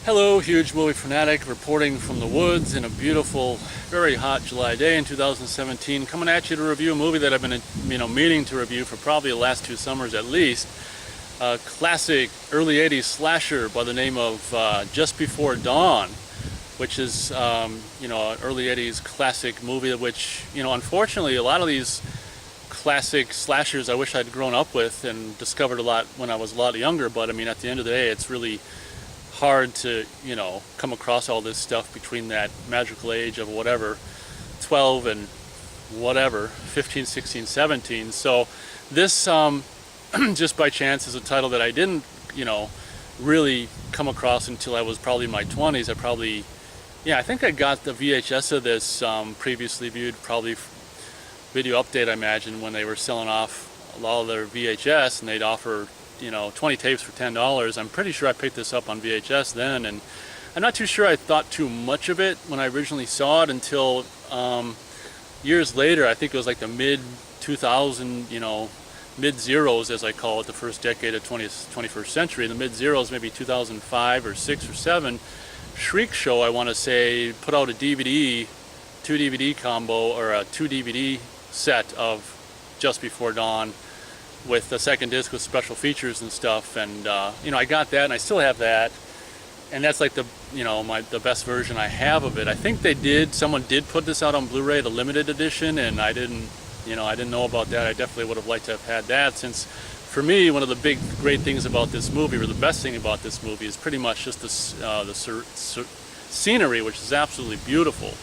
Hello, huge movie fanatic reporting from the woods in a beautiful, very hot July day in 2017, coming at you to review a movie that I've been, meaning to review for probably the last 2 summers at least. A classic early 80s slasher by the name of Just Before Dawn, which is, an early 80s classic movie which, unfortunately a lot of these classic slashers I wish I'd grown up with and discovered a lot when I was a lot younger, but I mean at the end of the day it's really hard to, come across all this stuff between that magical age of whatever, 12 and whatever, 15, 16, 17. So this, just by chance, is a title that I didn't, really come across until I was probably in my 20s. I think I got the VHS of this previously viewed, probably Video Update, I imagine, when they were selling off a lot of their VHS and they'd offer 20 tapes for $10. I'm pretty sure I picked this up on VHS then, and I'm not too sure I thought too much of it when I originally saw it until years later. I think it was like the mid 2000, mid zeros as I call it, the first decade of 21st century. The mid zeros, maybe 2005 or 6 or 7. Shriek Show, I want to say, put out a DVD, 2 DVD combo, or a 2 DVD set of Just Before Dawn, with the second disc with special features and stuff, and I got that and I still have that, and that's like the best version I have of it. I think someone did put this out on Blu-ray, the limited edition, and I didn't know about that. I definitely would have liked to have had that, since for me one of the great things about this movie, or the best thing about this movie, is pretty much just the scenery, which is absolutely beautiful.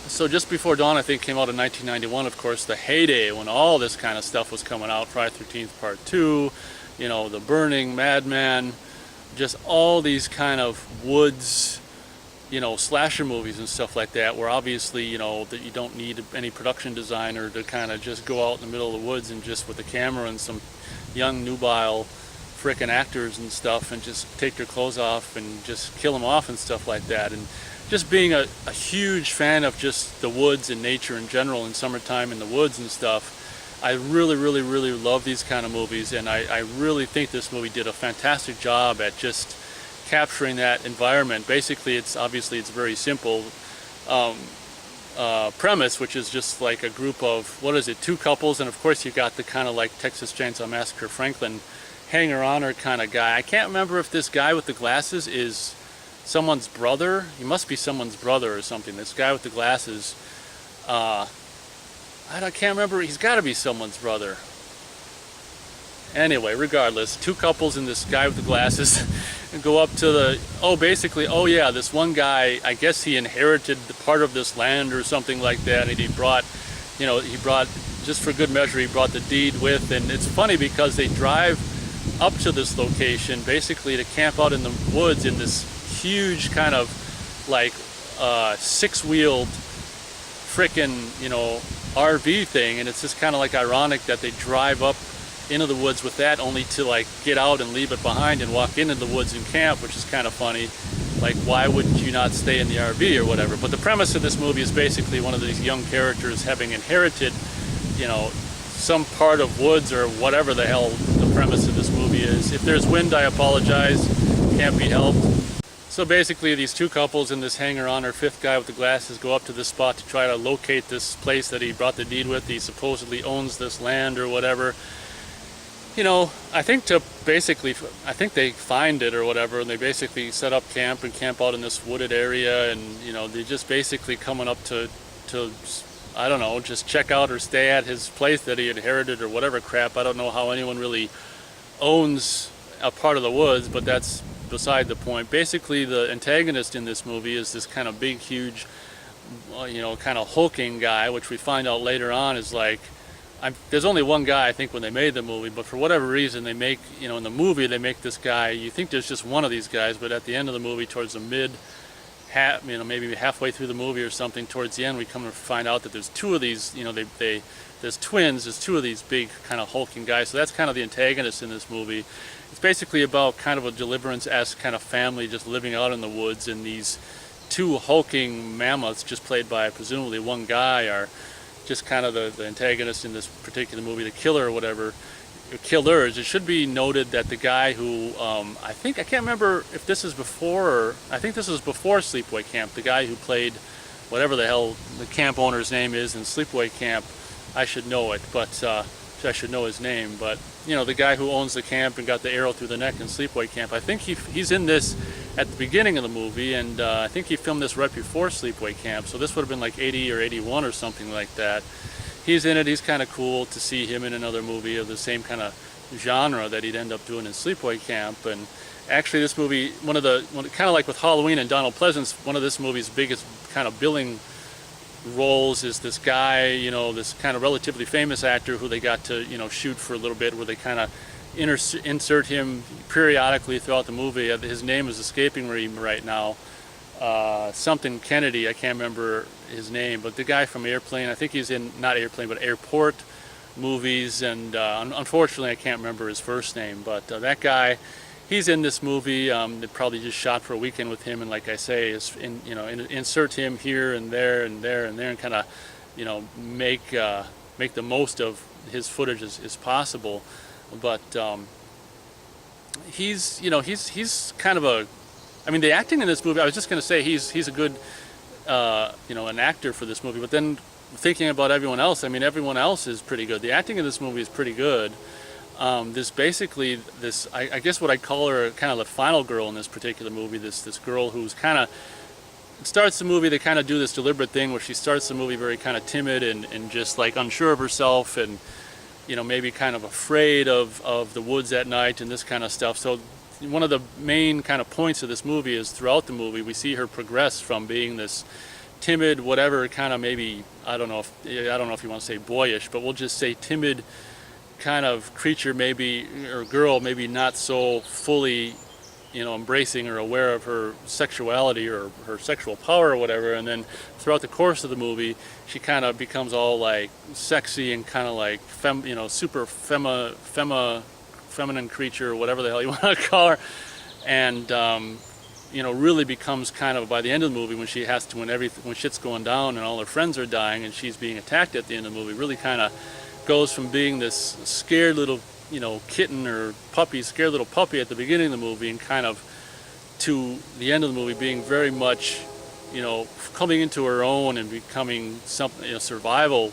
So Just Before Dawn, I think, came out in 1991, of course, the heyday when all this kind of stuff was coming out. Friday the 13th Part 2, The Burning, Madman, just all these kind of woods, slasher movies and stuff like that, where obviously, that you don't need any production designer to kind of just go out in the middle of the woods and just with the camera and some young nubile frickin' actors and stuff and just take their clothes off and just kill them off and stuff like that. And just being a huge fan of just the woods and nature in general, and summertime in the woods and stuff, I really, really, really love these kind of movies, and I really think this movie did a fantastic job at just capturing that environment. Basically, it's very simple premise, which is just like a group of, 2 couples, and of course you got the kind of like Texas Chainsaw Massacre Franklin hanger-oner kind of guy. I can't remember if this guy with the glasses is someone's brother. He must be someone's brother or something. This guy with the glasses, I can't remember. He's got to be someone's brother. Anyway, regardless, 2 couples and this guy with the glasses and go up to this one guy, I guess he inherited the part of this land or something like that, and he brought, just for good measure, he brought the deed with. And it's funny because they drive up to this location basically to camp out in the woods in this huge kind of like 6-wheeled frickin' RV thing, and it's just kind of like ironic that they drive up into the woods with that, only to like get out and leave it behind and walk into the woods and camp, which is kind of funny. Like, why wouldn't you not stay in the RV or whatever? But the premise of this movie is basically one of these young characters having inherited some part of woods, or whatever the hell the premise of this movie is. If there's wind, I apologize, can't be helped. So basically these 2 couples and this hanger-on, or 5th guy with the glasses, go up to this spot to try to locate this place that he brought the deed with. He supposedly owns this land or whatever. I think they find it or whatever, and they basically set up camp and camp out in this wooded area, and they're just basically coming up to I don't know, just check out or stay at his place that he inherited or whatever crap. I don't know how anyone really owns a part of the woods, but that's beside the point. Basically, the antagonist in this movie is this kind of big, huge, kind of hulking guy, which we find out later on is like, there's only one guy, I think, when they made the movie, but for whatever reason they make, in the movie they make this guy, you think there's just one of these guys, but at the end of the movie, towards the maybe halfway through the movie or something, towards the end, we come to find out that there's 2 of these, there's twins, there's 2 of these big kind of hulking guys. So that's kind of the antagonist in this movie. It's basically about kind of a Deliverance-esque kind of family just living out in the woods, and these 2 hulking mammoths, just played by presumably one guy, are just kind of the antagonist in this particular movie, the killer or whatever. killers, it should be noted that the guy who, I can't remember if this is before, or I think this was before Sleepaway Camp, the guy who played whatever the hell the camp owner's name is in Sleepaway Camp. I should know it, but I should know his name. But you know, the guy who owns the camp and got the arrow through the neck in Sleepaway Camp, I think he's in this at the beginning of the movie, and I think he filmed this right before Sleepaway Camp, so this would have been like 80 or 81 or something like that. He's in it. He's kind of cool to see him in another movie of the same kind of genre that he'd end up doing in Sleepaway Camp. And actually this movie, kind of like with Halloween and Donald Pleasance, one of this movie's biggest kind of billing roles is this guy, you know, this kind of relatively famous actor who they got to, you know, shoot for a little bit, where they kind of insert him periodically throughout the movie. His name is escaping me right now. Something Kennedy, I can't remember his name, but the guy from Airplane, I think he's in, not Airplane, but Airport movies, and unfortunately I can't remember his first name, but that guy, he's in this movie. They probably just shot for a weekend with him, and like I say, insert him here and there and there and there, and kind of, you know, make the most of his footage as possible. But he's kind of a, I mean, the acting in this movie, I was just going to say he's a good, you know, an actor for this movie. But then thinking about everyone else, I mean, everyone else is pretty good. The acting in this movie is pretty good. This basically, I guess what I call her kind of the final girl in this particular movie, this girl who's kind of, starts the movie, they kind of do this deliberate thing where she starts the movie very kind of timid and just like unsure of herself, and, you know, maybe kind of afraid of the woods at night and this kind of stuff. So one of the main kind of points of this movie is throughout the movie we see her progress from being this timid, whatever, kind of maybe, I don't know if you want to say boyish, but we'll just say timid kind of creature, maybe, or girl, maybe not so fully, you know, embracing or aware of her sexuality or her sexual power or whatever. And then throughout the course of the movie, she kind of becomes all like sexy and kind of like super feminine creature, or whatever the hell you want to call her. And you know, really becomes kind of, by the end of the movie, when she has to, when shit's going down and all her friends are dying and she's being attacked at the end of the movie, really kind of goes from being this scared little, you know, kitten or puppy, scared little puppy at the beginning of the movie, and kind of to the end of the movie being very much, you know, coming into her own and becoming something, you know, survival,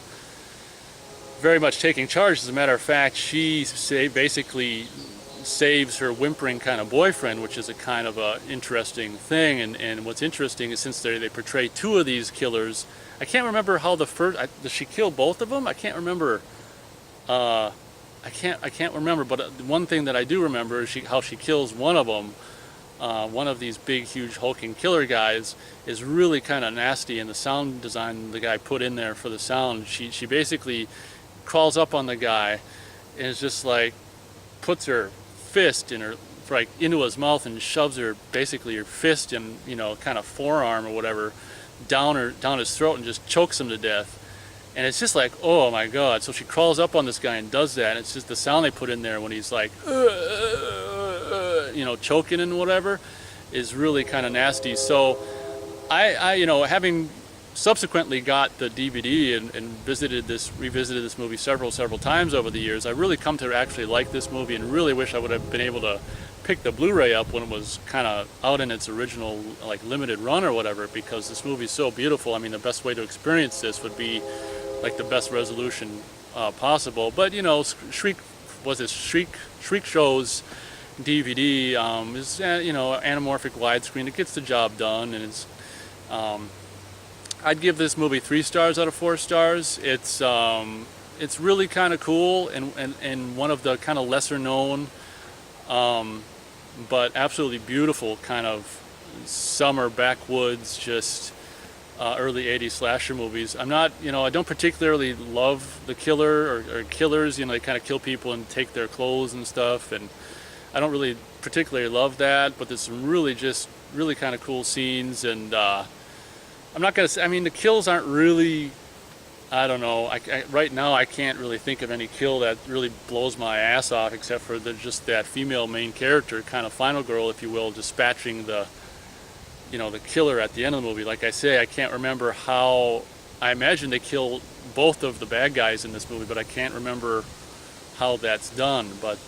very much taking charge. As a matter of fact, she basically saves her whimpering kind of boyfriend, which is a kind of a interesting thing. And what's interesting is, since they portray two of these killers, I can't remember how the first, does she kill both of them? I can't remember. I can't remember, but one thing that I do remember is how she kills one of them. One of these big, huge, hulking killer guys is really kind of nasty, and the sound design the guy put in there for the sound, she basically crawls up on the guy and is just like, puts her fist in her, like, into his mouth, and shoves her fist in, you know, kind of forearm or whatever down his throat, and just chokes him to death. And it's just like, oh my god. So she crawls up on this guy and does that, and it's just the sound they put in there when he's like, you know, choking and whatever, is really kind of nasty. So I you know, having subsequently got the DVD and revisited this movie several times over the years, I really come to actually like this movie, and really wish I would have been able to pick the Blu-ray up when it was kind of out in its original, like, limited run or whatever, because this movie is so beautiful. I mean, the best way to experience this would be like the best resolution possible. But, you know, Shriek Show's DVD is, you know, anamorphic widescreen. It gets the job done, and it's I'd give this movie 3 stars out of 4 stars. It's really kind of cool, and one of the kind of lesser known, but absolutely beautiful kind of summer backwoods, just early 80s slasher movies. I'm not, you know, I don't particularly love the killer or killers, you know, they kind of kill people and take their clothes and stuff, and I don't really particularly love that, but there's some really kind of cool scenes. And I'm not going to say, I mean, the kills aren't really, I don't know, right now I can't really think of any kill that really blows my ass off, except for just that female main character, kind of final girl, if you will, dispatching the, you know, the killer at the end of the movie. Like I say, I can't remember how, I imagine they kill both of the bad guys in this movie, but I can't remember how that's done. But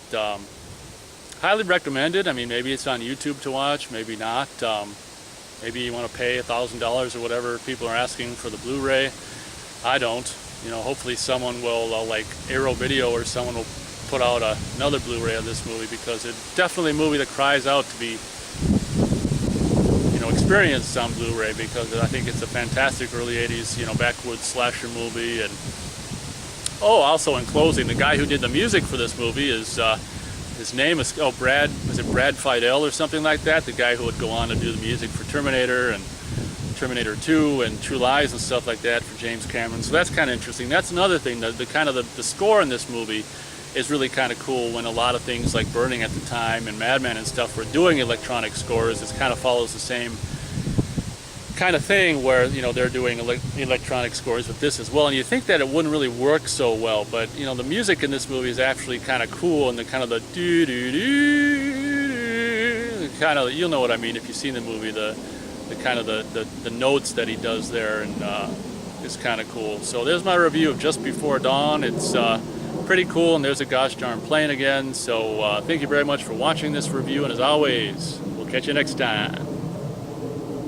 highly recommended. I mean, maybe it's on YouTube to watch, maybe not. Maybe you want to pay $1,000 or whatever people are asking for the Blu-ray. I don't. You know, hopefully someone will, like Arrow Video or someone will put out another Blu-ray of this movie, because it's definitely a movie that cries out to be, you know, experienced on Blu-ray, because I think it's a fantastic early 80s, you know, backwoods slasher movie. And oh, also in closing, the guy who did the music for this movie is his name is Brad Fiedel or something like that, the guy who would go on to do the music for Terminator and Terminator 2 and True Lies and stuff like that for James Cameron. So that's kind of interesting. That's another thing, the score in this movie is really kind of cool, when a lot of things like Burning at the time and Mad Men and stuff were doing electronic scores. It kind of follows the same kind of thing, where, you know, they're doing electronic scores with this as well. And you think that it wouldn't really work so well, but, you know, the music in this movie is actually kind of cool, and the kind of the doo-doo-doo, kind of, you'll know what I mean if you've seen the movie, the kind of the notes that he does there, and is kind of cool. So there's my review of Just Before Dawn. It's pretty cool, and there's a gosh darn plane again. So thank you very much for watching this review, and as always, we'll catch you next time.